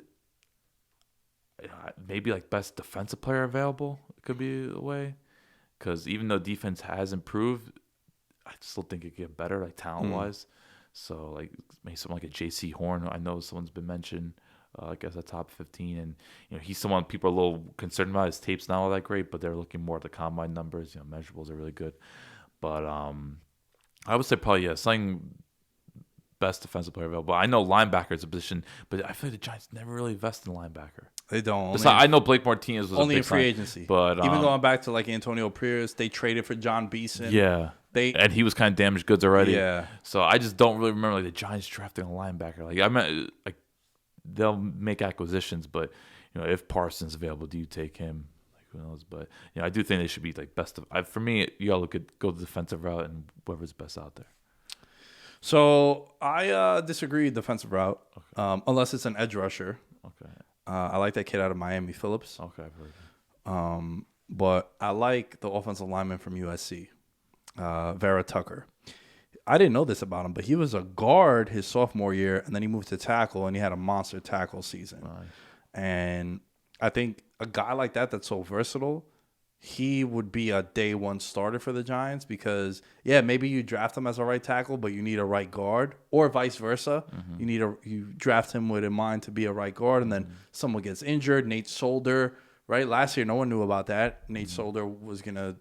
maybe, like, best defensive player available could be a way, because even though defense has improved, I still think it could get better, like, talent-wise. So, like, maybe someone like a J.C. Horn. I know someone's been mentioned, I guess, at top 15. And, he's someone people are a little concerned about. His tape's not all that great, but they're looking more at the combine numbers. Measurables are really good. But I would say probably, something best defensive player available. I know linebacker is a position, but I feel like the Giants never really invest in linebacker. They don't. I know Blake Martinez was only a in free agency. But even going back to, like, Antonio Pierce, they traded for John Beeson. Yeah. And he was kind of damaged goods already. Yeah. So I just don't really remember, like, the Giants drafting a linebacker. Like, I meant, like, they'll make acquisitions, but, if Parsons available, do you take him? Like, who knows? But, I do think they should be, like, best of. For me, you gotta go the defensive route and whoever's best out there. So I disagree defensive route, unless it's an edge rusher. Okay. I like that kid out of Miami, Phillips. Okay, I've heard. But I like the offensive lineman from USC. Vera Tucker. I didn't know this about him, but he was a guard his sophomore year, and then he moved to tackle, and he had a monster tackle season. Nice. And I think a guy like that that's so versatile, he would be a day one starter for the Giants because, maybe you draft him as a right tackle, but you need a right guard, or vice versa. Mm-hmm. You draft him with in mind to be a right guard, and then someone gets injured. Nate Solder, right? Last year, no one knew about that. Nate Solder was going to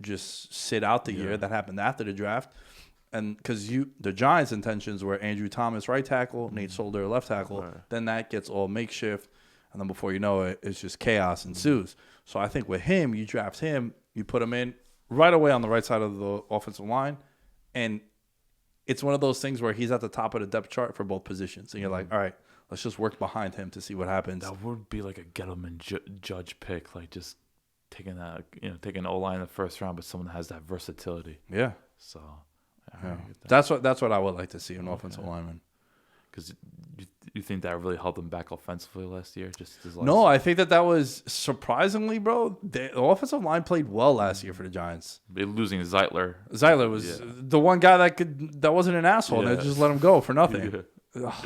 just sit out the year. That happened after the draft. And because the Giants' intentions were Andrew Thomas right tackle, Nate Solder left tackle. Right. Then that gets all makeshift. And then before you know it, it's just chaos ensues. So I think with him, you draft him, you put him in right away on the right side of the offensive line. And it's one of those things where he's at the top of the depth chart for both positions. And you're like, all right, let's just work behind him to see what happens. That would be like a Gettleman Judge pick, like just taking an O-line in the first round, but someone that has that versatility. Yeah. So yeah. That's what I would like to see in offensive lineman. Because you think that really held them back offensively last year? No, I think that was surprisingly, bro. The offensive line played well last year for the Giants. They're losing Zeitler. Zeitler was the one guy that wasn't an asshole, and they just let him go for nothing. Oh,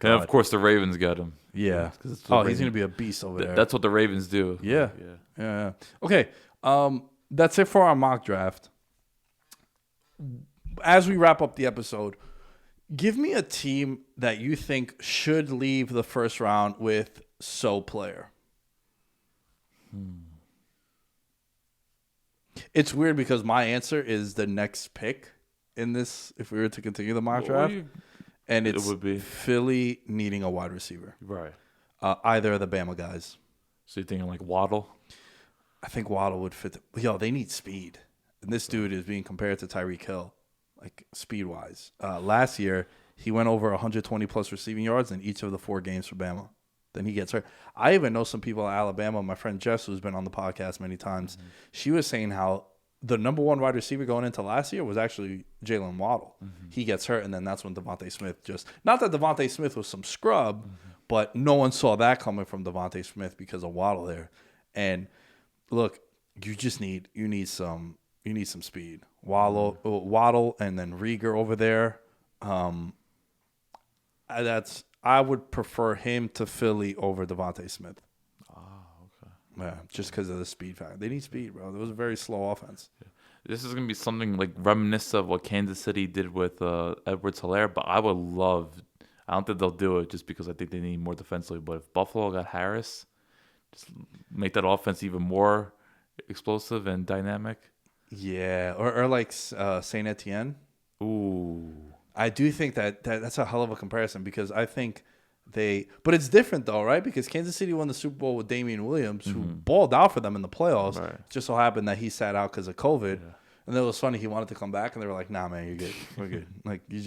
and of course, the Ravens got him. Yeah. He's going to be a beast over there. That's what the Ravens do. Yeah. Okay. That's it for our mock draft. As we wrap up the episode, give me a team that you think should leave the first round with player. It's weird because my answer is the next pick in this, if we were to continue the mock draft. And it would be Philly needing a wide receiver. Right. Either of the Bama guys. So you're thinking like Waddle? I think Waddle would fit. They need speed. And this dude is being compared to Tyreek Hill, like speed-wise. Last year, he went over 120-plus receiving yards in each of the 4 games for Bama. Then he gets hurt. I even know some people at Alabama. My friend Jess, who's been on the podcast many times, she was saying how the number 1 wide receiver going into last year was actually Jalen Waddle. He gets hurt, and then that's when Devontae Smith not that Devontae Smith was some scrub, but no one saw that coming from Devontae Smith because of Waddle there. And look, you need some speed. Waddle, and then Rieger over there. I would prefer him to Philly over Devontae Smith. Yeah, just because of the speed factor. They need speed, bro. It was a very slow offense. Yeah. This is going to be something like reminiscent of what Kansas City did with Edwards-Helaire, but I don't think they'll do it just because I think they need more defensively. But if Buffalo got Harris, just make that offense even more explosive and dynamic. Yeah, or like Saint Etienne. Ooh. I do think that's a hell of a comparison because I think but it's different though, right? Because Kansas City won the Super Bowl with Damian Williams, who balled out for them in the playoffs. Right. It just so happened that he sat out because of COVID. Yeah. And it was funny. He wanted to come back, and they were like, nah, man, you're good. We're good. Like, you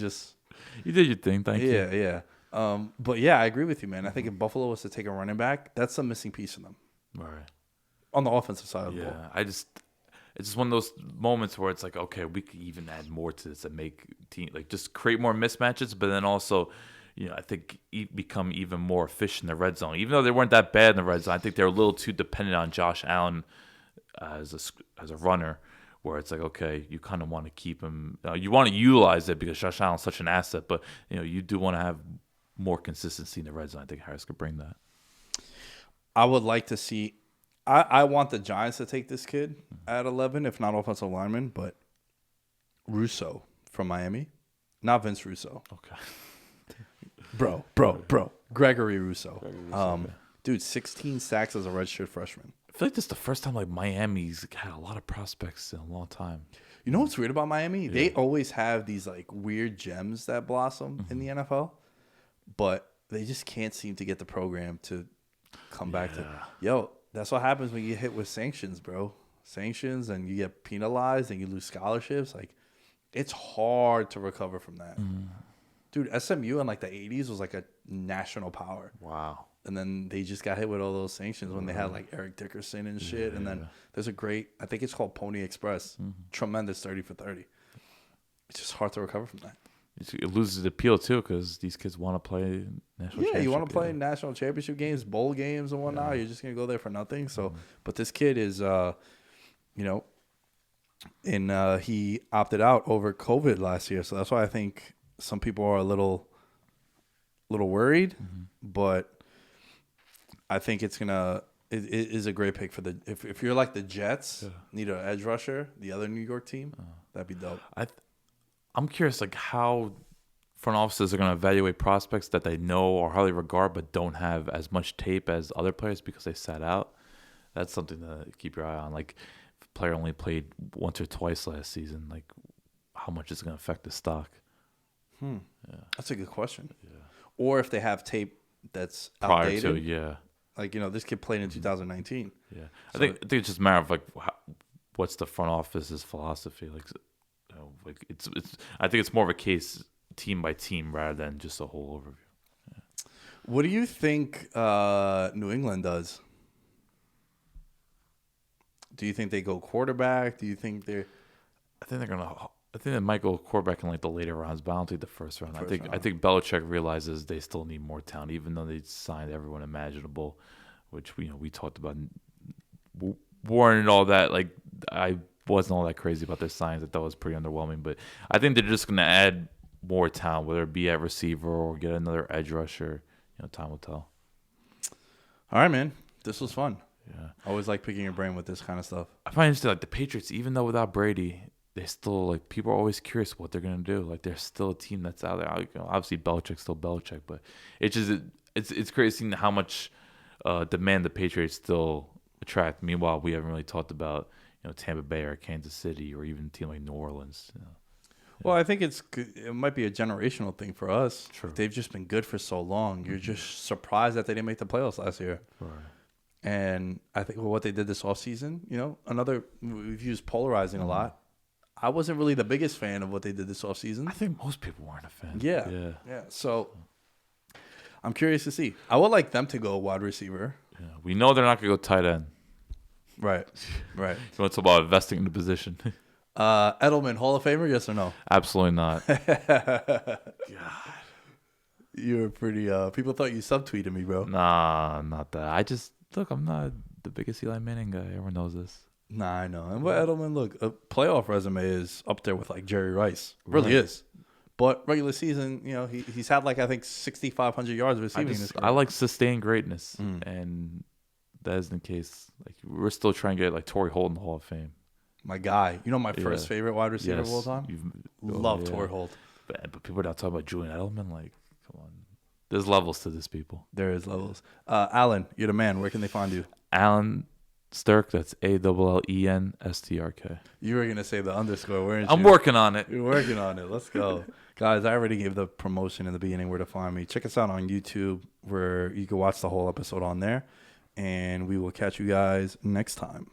did your thing. Thank you. Yeah. But yeah, I agree with you, man. I think if Buffalo was to take a running back, that's a missing piece for them. Right. On the offensive side of the ball. Yeah, it's just one of those moments where it's like, okay, we could even add more to this and make just create more mismatches, but then also, I think become even more efficient in the red zone. Even though they weren't that bad in the red zone, I think they're a little too dependent on Josh Allen as a runner, where it's like, okay, you kind of want to keep him. You want to utilize it because Josh Allen's such an asset, but you do want to have more consistency in the red zone. I think Harris could bring that. I would like to see. I want the Giants to take this kid at 11, if not offensive lineman, but Russo from Miami, not Vince Russo. Okay. Bro. Gregory Russo. Dude, 16 sacks as a redshirt freshman. I feel like this is the first time Miami's had a lot of prospects in a long time. You know what's weird about Miami? Yeah. They always have these weird gems that blossom in the NFL, but they just can't seem to get the program to come back to. That's what happens when you get hit with sanctions, bro. Sanctions, and you get penalized and you lose scholarships. It's hard to recover from that. Dude, SMU in the 80s was a national power. Wow. And then they just got hit with all those sanctions when they had Eric Dickerson and shit. And then there's a great, I think it's called Pony Express, tremendous 30 for 30. It's just hard to recover from that. It loses the appeal too because these kids want to play national championship. Yeah, you want to play national championship games, bowl games and whatnot. You're just going to go there for nothing. So, but this kid is, he opted out over COVID last year. So that's why I think some people are a little worried, but I think it is a great pick for if you're like the Jets, need an edge rusher, the other New York team, that'd be dope. I'm curious, how front offices are going to evaluate prospects that they know or highly regard but don't have as much tape as other players because they sat out. That's something to keep your eye on. player only played once or twice last season, like how much is it going to affect the stock? Yeah. That's a good question. Yeah. Or if they have tape that's prior outdated. to, yeah. Like, this kid played in 2019. Yeah. So, I think it's just a matter of like what's the front office's philosophy. Like, it's I think it's more of a case team by team rather than just a whole overview. Yeah. What do you think New England does? Do you think they go quarterback? Do you think they're? I think they might go quarterback in like the later rounds, but I don't think the first round. I think Belichick realizes they still need more talent, even though they signed everyone imaginable, which we talked about. Warren and all that. Like, I wasn't all that crazy about their signings. I thought it was pretty underwhelming, but I think they're just going to add more talent, whether it be at receiver or get another edge rusher. Time will tell. All right, man. This was fun. Yeah, I always like picking your brain with this kind of stuff. I find it interesting, like the Patriots, even though without Brady, they still, like, people are always curious what they're gonna do. Like, they're still a team that's out there. Obviously, Belichick's still Belichick, but it's crazy seeing how much demand the Patriots still attract. Meanwhile, we haven't really talked about Tampa Bay or Kansas City or even a team like New Orleans. Well, I think it might be a generational thing for us. True. They've just been good for so long. You're just surprised that they didn't make the playoffs last year. Right. And I think what they did this offseason, we've used polarizing a lot. I wasn't really the biggest fan of what they did this offseason. I think most people weren't a fan. Yeah. So I'm curious to see. I would like them to go wide receiver. Yeah. We know they're not going to go tight end. Right. You want to talk about investing in the position? Edelman, Hall of Famer, yes or no? Absolutely not. God. You were pretty... people thought you subtweeted me, bro. Nah, not that. Look, I'm not the biggest Eli Manning guy. Everyone knows this. Nah, I know. And what Edelman, look, a playoff resume is up there with, like, Jerry Rice. Really is. But regular season, he's had, like, I think 6,500 yards receiving in his career. I like sustained greatness. And that isn't the case. Like, we're still trying to get, like, Torrey Holt in the Hall of Fame. My guy. My first favorite wide receiver of all time? Love Torrey Holt. But people are not talking about Julian Edelman. Like, come on. There's levels to this, people. There is levels. Alan, you're the man. Where can they find you? Alan Sturk. That's ALLENSTRK. You were going to say the underscore, weren't you? I'm working on it. You're working on it. Let's go. Guys, I already gave the promotion in the beginning where to find me. Check us out on YouTube where you can watch the whole episode on there. And we will catch you guys next time.